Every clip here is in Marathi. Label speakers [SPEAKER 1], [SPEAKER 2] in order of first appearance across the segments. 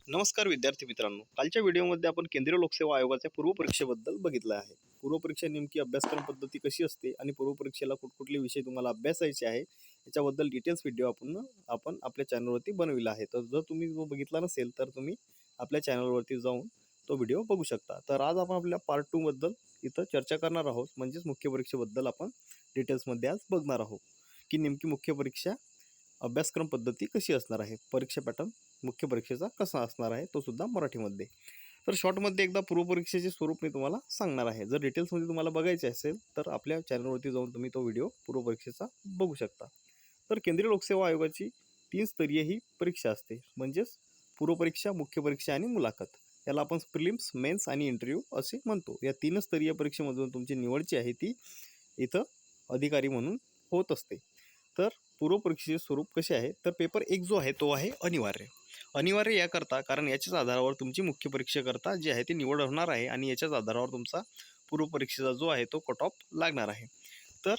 [SPEAKER 1] नमस्कार विद्यार्थी मित्रांनो, कालच्या व्हिडिओमध्ये आपण केंद्रीय लोकसेवा आयोगाच्या पूर्वपरीक्षेबद्दल बघितलं आहे। पूर्वपरीक्षा नेमकी अभ्यासक्रम पद्धती कशी असते आणि पूर्वपरीक्षेला कुठकुठले विषय तुम्हाला अभ्यासायचे आहे याच्याबद्दल डिटेल्स व्हिडिओ आपण आपल्या चॅनलवरती बनविला आहे। तर जर तुम्ही बघितला नसेल तर तुम्ही आपल्या चॅनलवरती जाऊन तो व्हिडिओ बघू शकता। तर आज आपण आपल्या पार्ट 2 बद्दल इथं चर्चा करणार आहोत, म्हणजेच मुख्य परीक्षेबद्दल आपण डिटेल्समध्ये आज बघणार आहोत की नेमकी मुख्य परीक्षा अभ्यासक्रम पद्धती कशी असणार आहे, परीक्षा पॅटर्न मुख्य परीक्षेचा कसा असणार आहे तो सुद्धा मराठीमध्ये। तर शॉर्टमध्ये एकदा पूर्वपरीक्षेचे स्वरूप मी तुम्हाला सांगणार आहे। जर डिटेल्समध्ये तुम्हाला बघायचे असेल तर आपल्या चॅनलवरती जाऊन तुम्ही तो व्हिडिओ पूर्वपरीक्षेचा बघू शकता। तर केंद्रीय लोकसेवा आयोगाची 3 स्तरीय ही परीक्षा असते, म्हणजेच पूर्वपरीक्षा, मुख्य परीक्षा आणि मुलाखत। याला आपण प्रिलिम्स, मेन्स आणि इंटरव्ह्यू असे म्हणतो। या 3 स्तरीय परीक्षेमधून तुमची निवडची आहे ती इथं अधिकारी म्हणून होत असते। तर पूर्वपरीक्षेचे स्वरूप कसे आहे, तर पेपर 1 जो आहे तो आहे अनिवार्य याकरता कारण याच्याच आधारावर तुमची मुख्य परीक्षेकरता जी आहे ती निवड होणार आहे आणि याच्याच आधारावर तुमचा पूर्वपरीक्षेचा जो आहे तो कट ऑफ लागणार आहे। तर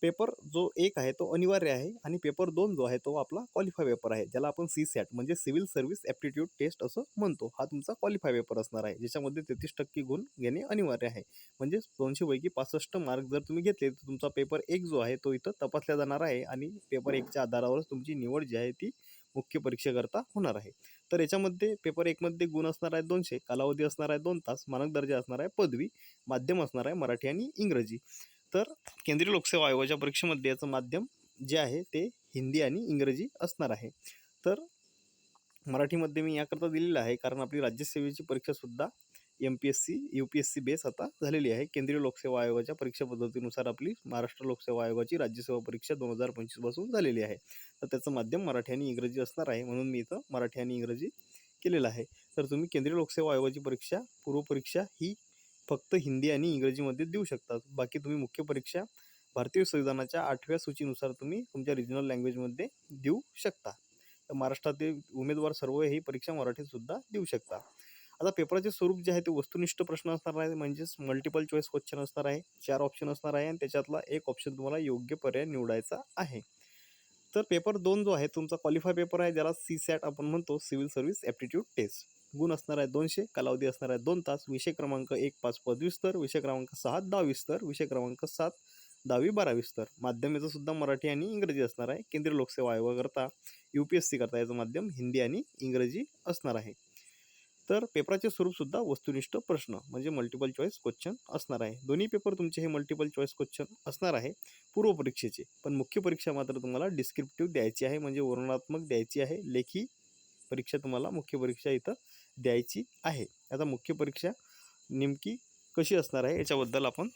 [SPEAKER 1] पेपर जो 1 आहे तो अनिवार्य आहे आणि पेपर 2 जो आहे तो आपला क्वालिफाय पेपर आहे, ज्याला आपण CSAT म्हणजे सिव्हिल सर्व्हिस ॲप्टिट्यूड टेस्ट असं म्हणतो। हा तुमचा क्वालिफाय पेपर असणार आहे, ज्याच्यामध्ये 33% गुण घेणे अनिवार्य आहे। म्हणजे 200 पैकी 65 मार्क जर तुम्ही घेतले तर तुमचा पेपर 1 जो आहे तो इथं तपासला जाणार आहे आणि पेपर 1च्या आधारावरच तुमची निवड जी आहे ती मुख्य परीक्षेकरता होणार आहे। तर याच्यामध्ये पेपर 1 मध्ये गुण असणार आहे 200, कालावधी असणार आहे 2 तास, मानक दर्जा असणार आहे पदवी, माध्यम असणार आहे मराठी आणि इंग्रजी। तर केंद्रीय लोकसेवा आयोगाच्या परीक्षेमध्ये याचं माध्यम जे आहे ते हिंदी आणि इंग्रजी असणार आहे। तर मराठीमध्ये मी याकरता दिलेलं आहे कारण आपली राज्यसेवेची परीक्षासुद्धा MPSC UPSC बेस आता झालेली आहे। केंद्रीय लोकसेवा आयोगाच्या परीक्षा पद्धतीनुसार आपली महाराष्ट्र लोकसेवा आयोगाची राज्यसेवा परीक्षा 2025 पासून झालेली आहे। तर त्याचं माध्यम मराठी आणि इंग्रजी असणार आहे, म्हणून मी इथं मराठी आणि इंग्रजी केलेलं आहे। तर तुम्ही केंद्रीय लोकसेवा आयोगाची परीक्षा पूर्वपरीक्षा ही फक्त हिंदी आणि इंग्रजीमध्ये देऊ शकता। बाकी तुम्ही मुख्य परीक्षा भारतीय संविधानाच्या 8व्या सूचीनुसार तुम्ही तुमच्या रिजनल लँग्वेजमध्ये देऊ शकता। तर महाराष्ट्रातील उमेदवार सर्व ही परीक्षा मराठीत सुद्धा देऊ शकता। आता पेपराचे स्वरूप जे आहे ते वस्तुनिष्ठ प्रश्न असणार आहे, म्हणजेच मल्टिपल चॉईस क्वेश्चन असणार आहे। 4 ऑप्शन असणार आहे आणि त्याच्यातला एक ऑप्शन तुम्हाला योग्य पर्याय निवडायचा आहे। तर पेपर 2 जो आहे तुमचा क्वालिफाय पेपर आहे, ज्याला CSAT आपण म्हणतो, सिव्हिल सर्व्हिस ॲप्टिट्यूड टेस्ट। गुण असणार आहे 200, कालावधी असणार आहे 2 तास, विषय क्रमांक 1 5 पदवी स्तर, विषय क्रमांक 6 10वी स्तर, विषय क्रमांक 7 10वी 12वी स्तर। माध्यमाचं सुद्धा मराठी आणि इंग्रजी असणार आहे। केंद्रीय लोकसेवा आयोगाकरता UPSC करता याचं माध्यम हिंदी आणि इंग्रजी असणार आहे। तर पेपराचे स्वरूपसुद्धा वस्तुनिष्ठ प्रश्न म्हणजे मल्टिपल चॉईस क्वेश्चन असणार आहे। दोन्ही पेपर तुमचे हे मल्टिपल चॉईस क्वेश्चन असणार आहे पूर्वपरीक्षेचे, पण मुख्य परीक्षा मात्र तुम्हाला डिस्क्रिप्टिव्ह द्यायची आहे, म्हणजे वर्णनात्मक द्यायची आहे। लेखी परीक्षा तुम्हाला मुख्य परीक्षा इथं द्यायची आहे। आता मुख्य परीक्षा नेमकी कशी असणार आहे याच्याबद्दल आपण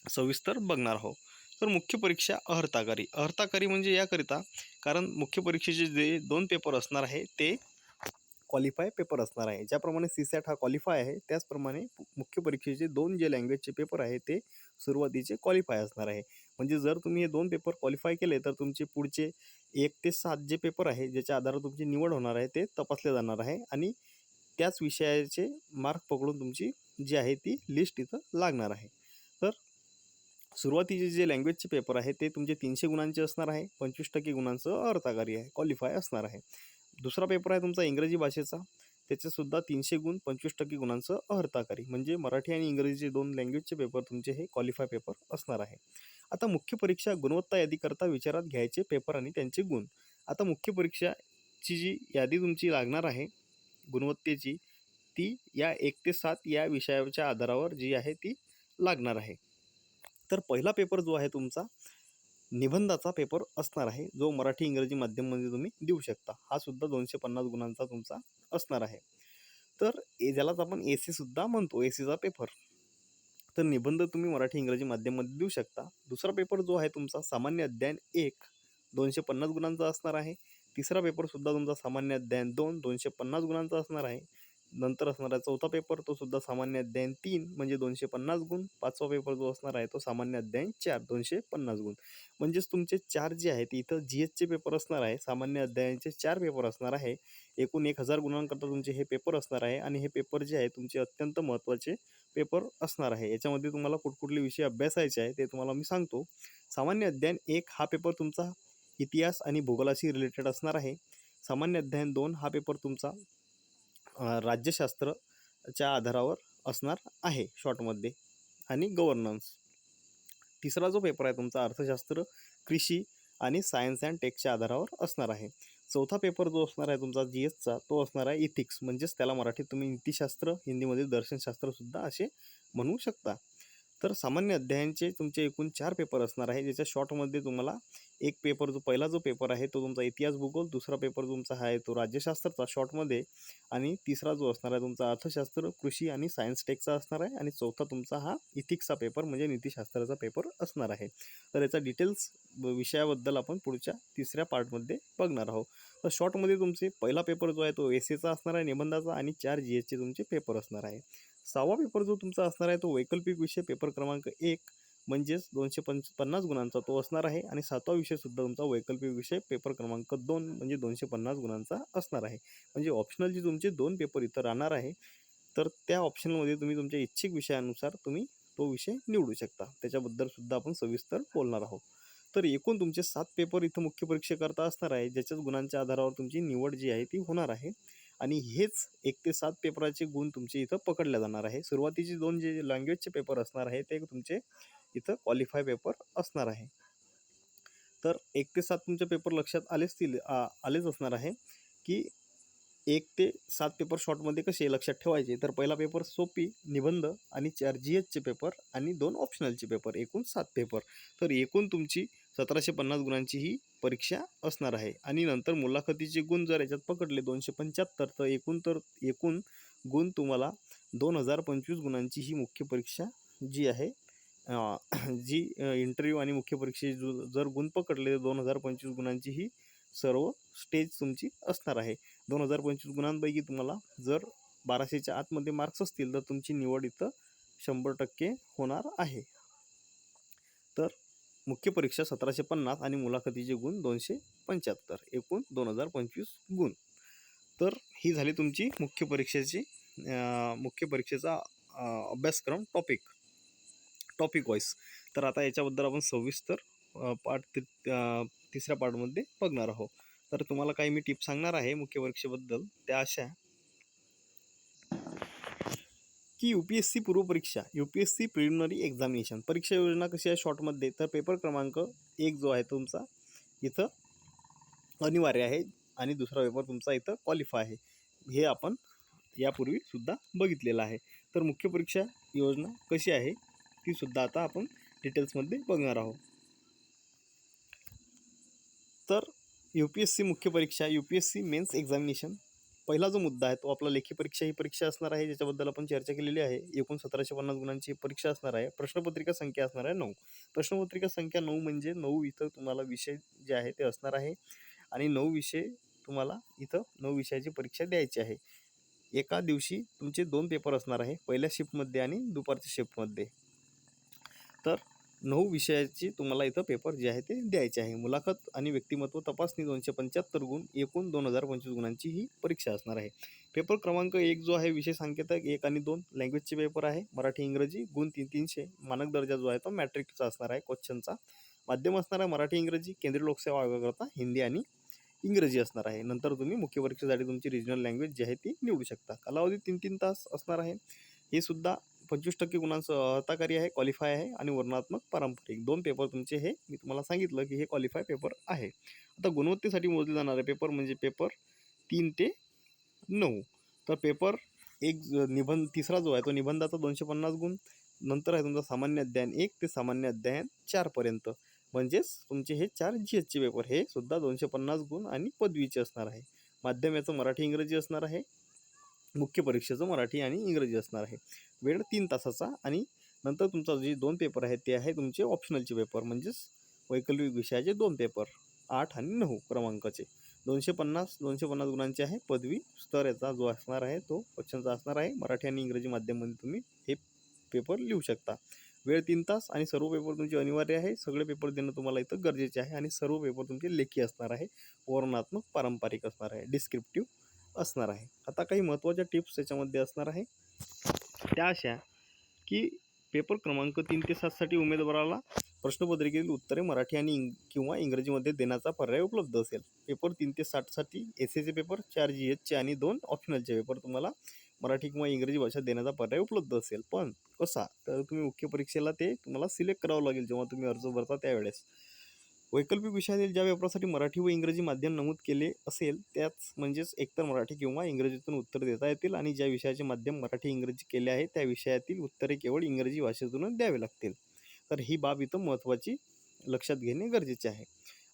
[SPEAKER 1] सविस्तर बघणार आहोत। तर मुख्य परीक्षा अहर्ताकारी म्हणजे याकरिता कारण मुख्य परीक्षेचे जे 2 पेपर असणार आहे ते क्वालिफाय पेपर असणार आहे। ज्याप्रमाणे CSAT हा क्वालिफाय आहे, त्याचप्रमाणे मुख्य परीक्षेचे 2 जे लँग्वेजचे पेपर आहे ते सुरुवातीचे क्वालिफाय असणार आहे। म्हणजे जर तुम्ही हे 2 पेपर क्वालिफाय केले तर तुमचे पुढचे 1 ते 7 जे पेपर आहे ज्याच्या आधारावर तुमची निवड होणार आहे ते तपासले जाणार आहे आणि त्याच विषयाचे मार्क पकडून तुमची जी आहे ती लिस्ट इथं लागणार आहे। तर सुरुवातीचे जे लँग्वेजचे पेपर आहे ते तुमचे 300 गुणांचे असणार आहे। 25% गुणांचं अर्थकारी आहे, क्वालिफाय असणार आहे। दुसरा पेपर आहे तुमचा इंग्रजी भाषेचा, त्याचेसुद्धा 300 गुण 25% गुणांचं अर्थकारी, म्हणजे मराठी आणि इंग्रजीचे 2 लँग्वेजचे पेपर तुमचे हे क्वालिफाय पेपर असणार आहे। आता मुख्य परीक्षा गुणवत्ता यादीकरता विचारात घ्यायचे पेपर आणि त्यांचे गुण। आता मुख्य परीक्षाची जी यादी तुमची लागणार आहे गुणवत्तेची, ती या 1 ते 7 या विषयाच्या आधारावर जी आहे ती लागणार आहे। तर पहिला पेपर जो आहे तुमचा निबंधाचा पेपर असणार आहे, जो मराठी इंग्रजी माध्यममध्ये तुम्ही देऊ शकता। हा सुद्धा 250 गुणांचा तुमचा असणार आहे। तर ज्यालाच आपण AC सुद्धा म्हणतो, ACचा पेपर। तर निबंध तुम्ही मराठी इंग्रजी माध्यममध्ये देऊ शकता। दुसरा पेपर जो आहे तुमचा सामान्य अध्ययन 1 250 गुणांचा असणार आहे। तिसरा पेपर सुद्धा तुमचा सामान्य अध्ययन 2 250 गुणांचा असणार आहे। नंतर असणारा चौथा पेपर तो सुद्धा सामान्य अध्ययन 3 म्हणजे 250 गुण। पाचवा पेपर जो असणार आहे तो सामान्य अध्ययन 4 250 गुण। म्हणजेच तुमचे 4 जे आहेत इथं GSचे पेपर असणार आहे, सामान्य अध्ययनाचे 4 पेपर असणार आहे। एकूण 1000 गुणांकरता तुमचे हे पेपर असणार आहे आणि हे पेपर जे आहे तुमचे अत्यंत महत्त्वाचे पेपर असणार आहे। याच्यामध्ये तुम्हाला कुठकुठले विषय अभ्यासायचे आहे ते तुम्हाला मी सांगतो। सामान्य अध्ययन 1 हा पेपर तुमचा इतिहास आणि भूगोलाशी रिलेटेड असणार आहे। सामान्य अध्ययन 2 हा पेपर तुमचा राज्यशास्त्रच्या आधारावर असणार आहे शॉर्टमध्ये, आणि गव्हर्नन्स. तिसरा जो पेपर आहे तुमचा अर्थशास्त्र, कृषी आणि सायन्स अँड टेकच्या आधारावर असणार आहे. चौथा पेपर जो असणार आहे तुमचा GSचा, तो असणार आहे इथिक्स, म्हणजेच त्याला मराठीत तुम्ही नीतिशास्त्र, हिंदीमध्ये दर्शनशास्त्रसुद्धा असे म्हणू शकता. तर सामान्य अध्यायांचे तुमचे एकूण 4 पेपर असणार आहे, ज्याच्या शॉर्टमध्ये तुम्हाला एक पेपर, जो पहिला जो पेपर आहे तो तुमचा इतिहास भूगोल, दुसरा पेपर तुमचा आहे तो राज्यशास्त्राचा शॉर्टमध्ये, आणि तिसरा जो असणार आहे तुमचा अर्थशास्त्र, कृषी आणि सायन्स टेकचा असणार आहे, आणि चौथा तुमचा हा इथिक्सचा पेपर म्हणजे नीतिशास्त्राचा पेपर असणार आहे. तर याचा डिटेल्स विषयाबद्दल आपण पुढच्या तिसऱ्या पार्टमध्ये बघणार आहोत. तर शॉर्टमध्ये तुमचे पहिला पेपर जो आहे तो एसेचा असणार आहे, निबंधाचा, आणि 4 GSचे तुमचे पेपर असणार आहे. 6वा पेपर जो तुमचा असणार आहे तो वैकल्पिक विषय पेपर क्रमांक 1 म्हणजेच 250 गुणांचा तो असणार आहे, आणि 7वा विषयसुद्धा तुमचा वैकल्पिक विषय पेपर क्रमांक 2 म्हणजे 250 गुणांचा असणार आहे. म्हणजे ऑप्शनलचे तुमचे 2 पेपर इथं राहणार आहे. तर त्या ऑप्शनमध्ये तुम्ही तुमच्या इच्छिक विषयानुसार तुम्ही तो विषय निवडू शकता. त्याच्याबद्दलसुद्धा आपण सविस्तर बोलणार आहोत. तर एकूण तुमचे 7 पेपर इथं मुख्य परीक्षेकरता असणार आहे, ज्याच्याच गुणांच्या आधारावर तुमची निवड जी आहे ती होणार आहे. आणि हेच 1 ते 7 पेपराचे गुण तुमचे इथं पकडले जाणार आहे. सुरुवातीचे 2 जे लँग्वेजचे पेपर असणार आहे ते तुमचे इथं क्वालिफाय पेपर असणार आहे. तर 1 ते 7 तुमचे पेपर लक्षात आलेच असणार आहे, की 1 ते 7 पेपर शॉर्टमध्ये कसे लक्षात ठेवायचे. तर पहिला पेपर सोपी, निबंध आणि 4 GSचे पेपर आणि 2 ऑप्शनलचे पेपर, एकूण 7 पेपर. तर एकूण तुमची 1750 गुणांची ही परीक्षा असणार आहे. आणि नंतर मुलाखतीचे गुण जर याच्यात पकडले 275, तर एकूण गुण तुम्हाला 2025 गुणांची ही मुख्य परीक्षा जी आहे, जी इंटरव्ह्यू आणि मुख्य परीक्षेचे जर गुण पकडले 2025 गुणांची ही सर्व स्टेज तुमची असणार आहे. 2025 गुणांपैकी तुम्हाला जर 1200च्या आतमध्ये मार्क्स असतील तर तुमची निवड इथं 100% होणार आहे. तर मुख्य परीक्षा 1750 आणि मुलाखतीचे गुण 275, एकूण 2025 गुण. तर ही झाली तुमची मुख्य परीक्षेचा अभ्यासक्रम टॉपिक वाईज. तर आता याच्याबद्दल आपण सविस्तर तिसऱ्या पार्टमध्ये बघणार आहोत. तर तुम्हाला काही मी टिप्स सांगणार आहे मुख्य परीक्षेबद्दल. त्या अशा की UPSC पूर्वपरीक्षा, UPSC प्रिलिमिनरी एक्झामिनेशन परीक्षा योजना कशी आहे शॉर्टमध्ये. तर पेपर क्रमांक 1 जो आहे तुमचा इथं अनिवार्य आहे, आणि दुसरा पेपर तुमचा इथं क्वालिफाय आहे. हे आपण यापूर्वी सुद्धा बघितलेलं आहे. तर मुख्य परीक्षा योजना कशी आहे ती सुद्धा आता आपण डिटेल्समध्ये बघणार आहोत. तर UPSC मुख्य परीक्षा, UPSC मेन्स एक्झामिनेशन, पहिला जो मुद्दा आहे तो आपला लेखी परीक्षा ही परीक्षा असणार आहे, ज्याच्याबद्दल आपण चर्चा केलेली आहे. एकूण 1750 गुणांची परीक्षा असणार आहे. प्रश्नपत्रिका संख्या असणार आहे 9. प्रश्नपत्रिका संख्या 9 म्हणजे 9 इथं तुम्हाला विषय जे आहे ते असणार आहे, आणि 9 विषय तुम्हाला इथं 9 विषयाची परीक्षा द्यायची आहे. एका दिवशी तुमचे 2 पेपर असणार आहे, पहिल्या शिफ्टमध्ये आणि दुपारच्या शिफ्टमध्ये. तर 9 विषयाची तुम्हाला इथं पेपर जे आहे ते द्यायचे आहे. मुलाखत आणि व्यक्तिमत्व तपासणी 275 गुण, एकूण 2025 गुणांची ही परीक्षा असणार आहे. पेपर क्रमांक 1 जो आहे विषय सांकेतक 1 आणि 2 लँग्वेजचे पेपर आहे. मराठी इंग्रजी गुण 300. मानक दर्जा जो आहे तो मॅट्रिकचा असणार आहे क्वेश्चनचा. माध्यम असणार आहे मराठी इंग्रजी. केंद्रीय लोकसेवा आयोगाकरता हिंदी आणि इंग्रजी असणार आहे. नंतर तुम्ही मुख्य परीक्षेसाठी तुमची रिजनल लँग्वेज जी आहे ती निवडू शकता. कालावधी 3 तास असणार आहे. हे सुद्धा 25% गुणांचं अर्थकारी आहे, क्वालिफाय आहे, आणि वर्णनात्मक पारंपरिक 2 पेपर तुमचे हे मी तुम्हाला सांगितलं की हे क्वालिफाय पेपर आहे. आता गुणवत्तेसाठी मोजले जाणारे पेपर म्हणजे पेपर 3 ते 9. तर पेपर तिसरा जो आहे तो निबंधाचा 250 गुण. नंतर आहे तुमचा सामान्य अध्ययन 1 ते सामान्य अध्ययन 4 पर्यंत, म्हणजेच तुमचे हे 4 GSचे पेपर हे सुद्धा 250 गुण आणि पदवीचे असणार आहे. माध्यम याचं मराठी इंग्रजी असणार आहे. मुख्य परीक्षेचं मराठी आणि इंग्रजी असणार आहे. वेळ 3 तासाचा. आणि नंतर तुमचा जे 2 पेपर आहेत ते आहे तुमचे ऑप्शनलचे पेपर, म्हणजेच वैकल्पिक विषयाचे 2 पेपर 8 आणि 9 क्रमांकाचे. 250 गुणांचे आहे. पदवी स्तर याचा जो असणार आहे तो क्वेश्चनचा असणार आहे. मराठी आणि इंग्रजी माध्यममध्ये तुम्ही हे पेपर लिहू शकता. वेळ 3 तास, आणि सर्व पेपर तुमचे अनिवार्य आहे. सगळे पेपर देणं तुम्हाला इथं गरजेचे आहे, आणि सर्व पेपर तुमचे लेखी असणार आहे, वर्णनात्मक पारंपरिक असणार आहे, डिस्क्रिप्टिव्ह असणार आहे. आता काही महत्त्वाच्या टिप्स याच्यामध्ये असणार आहे. त्या अशा की पेपर क्रमांक 3 ते 7 साठी उमेदवाराला प्रश्नपत्रिकेतील उत्तरे मराठी आणि किंवा इंग्रजीमध्ये देण्याचा पर्याय उपलब्ध असेल. पेपर 3 ते 60साठी एसएचे पेपर, 4 GSचे आणि 2 ऑप्शनलचे पेपर तुम्हाला मराठी किंवा इंग्रजी भाषा देण्याचा पर्याय उपलब्ध असेल. पण कसा, तर तुम्ही मुख्य परीक्षेला ते तुम्हाला सिलेक्ट करावं लागेल जेव्हा तुम्ही अर्ज भरता त्यावेळेस. वैकल्पिक विषयातील ज्या पेपरसाठी मराठी व इंग्रजी माध्यम नमूद केले असेल त्याच म्हणजेच एकतर मराठी किंवा इंग्रजीतून उत्तर देता येतील आणि ज्या विषयाचे माध्यम मराठी इंग्रजी केले आहे त्या विषयातील उत्तरे केवळ इंग्रजी भाषेतूनच द्यावे लागतील. तर ही बाब इथं महत्त्वाची लक्षात घेणे गरजेचे आहे.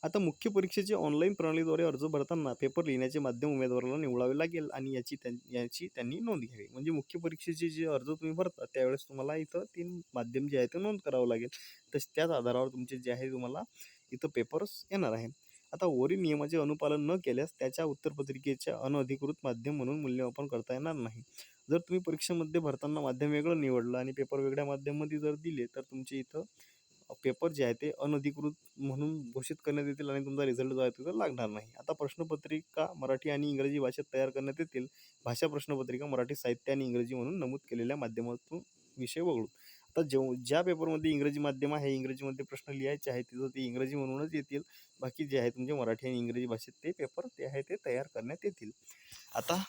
[SPEAKER 1] आता मुख्य परीक्षेचे ऑनलाईन प्रणालीद्वारे अर्ज भरताना पेपर लिहिण्याचे माध्यम उमेदवाराला निवडावे लागेल आणि याची त्यांनी नोंद घ्यावी. म्हणजे मुख्य परीक्षेचे जे अर्ज तुम्ही भरता त्यावेळेस तुम्हाला इथं 3 माध्यम जे आहे ते नोंद करावं लागेल. तसे त्याच आधारावर तुमचे जे आहे तुम्हाला इथं पेपर्स येणार आहे. आता वरील नियमाचे अनुपालन न केल्यास त्याच्या उत्तरपत्रिकेच्या अनधिकृत माध्यम म्हणून मूल्यमापन करता येणार नाही. जर तुम्ही परीक्षेमध्ये भरताना माध्यम वेगळं निवडलं आणि पेपर वेगळ्या माध्यमामध्ये जर दिले तर तुमचे इथं पेपर जे आहे ते अनधिकृत म्हणून घोषित करण्यात येतील आणि तुमचा रिझल्ट जो आहे तो लागणार नाही. आता प्रश्नपत्रिका मराठी आणि इंग्रजी भाषेत तयार करण्यात येतील. भाषा प्रश्नपत्रिका मराठी साहित्य आणि इंग्रजी म्हणून नमूद केलेल्या माध्यमातून विषय वगळून. आता ज्या पेपरमध्ये इंग्रजी माध्यम आहे, इंग्रजीमध्ये प्रश्न लिहायचे आहे तिथं ते इंग्रजी म्हणूनच येतील. बाकी जे आहे तुमचे मराठी आणि इंग्रजी भाषेत ते पेपर ते आहे ते तयार करण्यात येतील. आता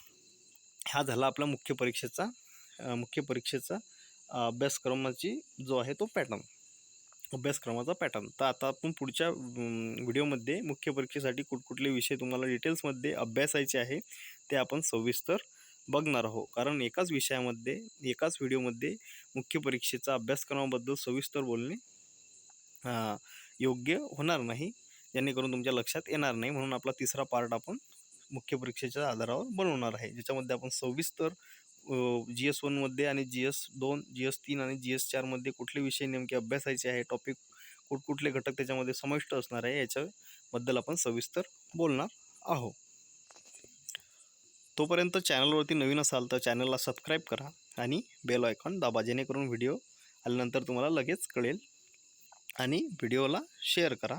[SPEAKER 1] हा झाला आपला मुख्य परीक्षेचा अभ्यासक्रमाची जो आहे तो अभ्यासक्रमाचा पॅटर्न. तर आता आपण पुढच्या व्हिडिओमध्ये मुख्य परीक्षेसाठी कुठकुठले विषय तुम्हाला डिटेल्समध्ये अभ्यासायचे आहे ते आपण सविस्तर बघणार आहोत. कारण एकाच व्हिडिओमध्ये मुख्य परीक्षेचा अभ्यासक्रमाबद्दल सविस्तर बोलणे योग्य होणार नाही, जेणेकरून तुमच्या लक्षात येणार नाही. म्हणून आपला तिसरा पार्ट आपण मुख्य परीक्षेच्या आधारावर बनवणार आहे, ज्याच्यामध्ये आपण सविस्तर GS1मध्ये आणि GS2, GS3 आणि GS4मध्ये कुठले विषय नेमके अभ्यासायचे आहे, टॉपिक कुठले घटक त्याच्यामध्ये समाविष्ट असणार आहे याच्याबद्दल आपण सविस्तर बोलणार आहोत. तोपर्यंत चॅनलवरती नवीन असाल तर चॅनलला सबस्क्राईब करा आणि बेल आयकॉन दाबा, जेणेकरून व्हिडिओ आल्यानंतर तुम्हाला लगेच कळेल. आणि व्हिडिओला शेअर करा.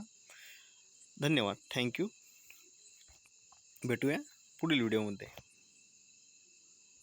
[SPEAKER 1] धन्यवाद. थँक्यू. भेटूया पुढील व्हिडिओमध्ये.